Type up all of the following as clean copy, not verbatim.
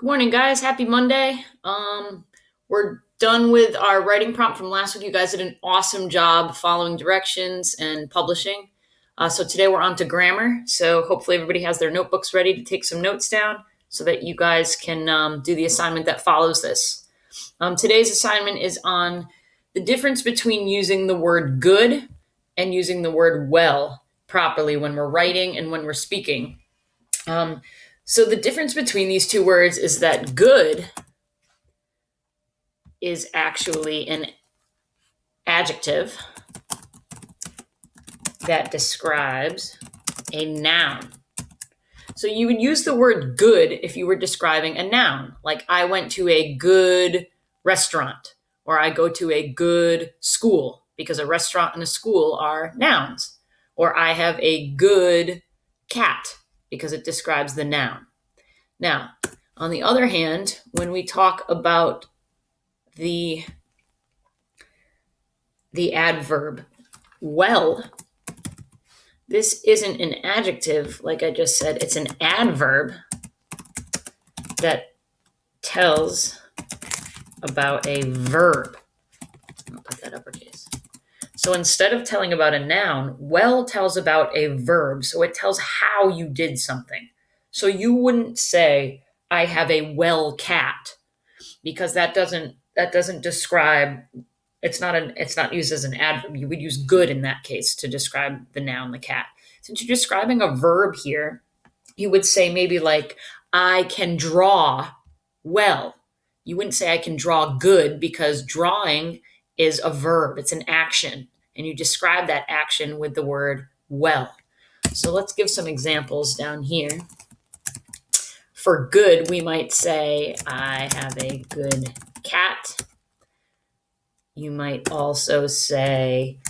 Good morning, guys. Happy Monday. We're done with our writing prompt from last week. You guys did an awesome job following directions and publishing. So today we're on to grammar. So hopefully everybody has their notebooks ready to take some notes down so that you guys can do the assignment that follows this. Today's assignment is on the difference between using the word good and using the word well properly when we're writing and when we're speaking. So the difference between these two words is that good is actually an adjective that describes a noun. So you would use the word good if you were describing a noun, like I went to a good restaurant, or I go to a good school, because a restaurant and a school are nouns. Or I have a good cat, because it describes the noun. Now, on the other hand, when we talk about the adverb well, this isn't an adjective, like I just said. It's an adverb that tells about a verb. I'll put that uppercase. So instead of telling about a noun, well tells about a verb. So it tells how you did something. So you wouldn't say, I have a well cat, because that doesn't describe, it's not used as an adverb. You would use good in that case to describe the noun, the cat. Since you're describing a verb here, you would say maybe like, I can draw well. You wouldn't say I can draw good, because drawing is a verb. It's an action. And you describe that action with the word well. So let's give some examples down here. For good, we might say, I have a good cat. You might also say,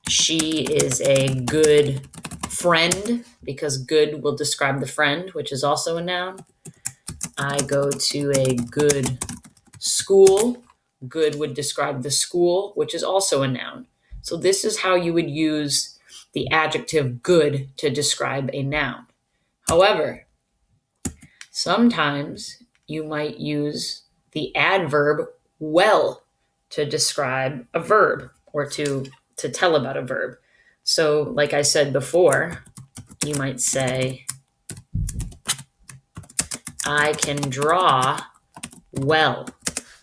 she is a good friend, because good will describe the friend, which is also a noun. I go to a good school. Good would describe the school, which is also a noun. So this is how you would use the adjective good to describe a noun. However, sometimes you might use the adverb well to describe a verb, or to tell about a verb. So like I said before, you might say, I can draw well.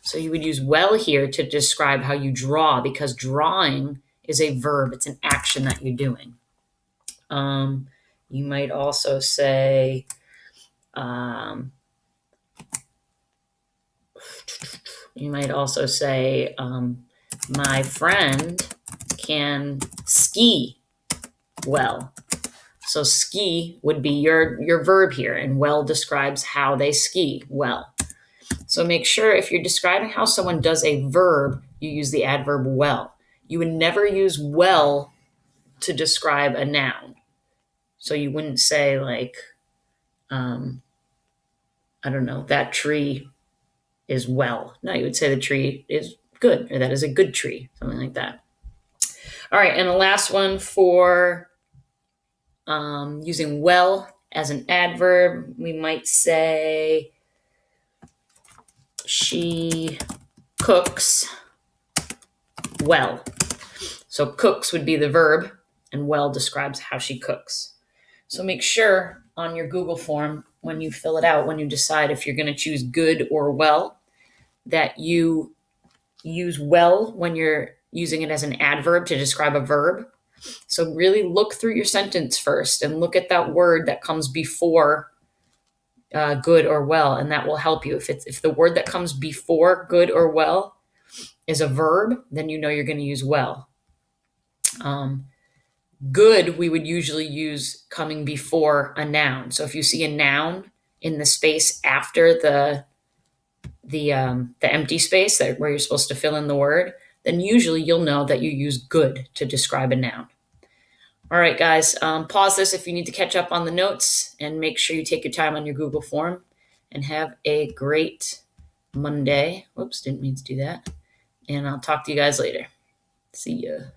So you would use well here to describe how you draw, because drawing is a verb. It's an action that you're doing. You might also say, my friend can ski well. So ski would be your verb here, and well describes how they ski well. So make sure if you're describing how someone does a verb, you use the adverb well. You would never use well to describe a noun. So you wouldn't say like, I don't know, that tree is well. No, you would say the tree is good, or that is a good tree, something like that. All right, and the last one for using well as an adverb, we might say, she cooks well. So cooks would be the verb, and well describes how she cooks. So make sure on your Google form, when you fill it out, when you decide if you're going to choose good or well, that you use well when you're using it as an adverb to describe a verb. So really look through your sentence first and look at that word that comes before good or well, and that will help you. If the word that comes before good or well is a verb, then you know you're going to use well. Good, we would usually use coming before a noun. So if you see a noun in the space after the empty space where you're supposed to fill in the word, then usually you'll know that you use good to describe a noun. All right, guys, pause this if you need to catch up on the notes, and make sure you take your time on your Google form, and have a great Monday. Whoops, didn't mean to do that. And I'll talk to you guys later. See ya.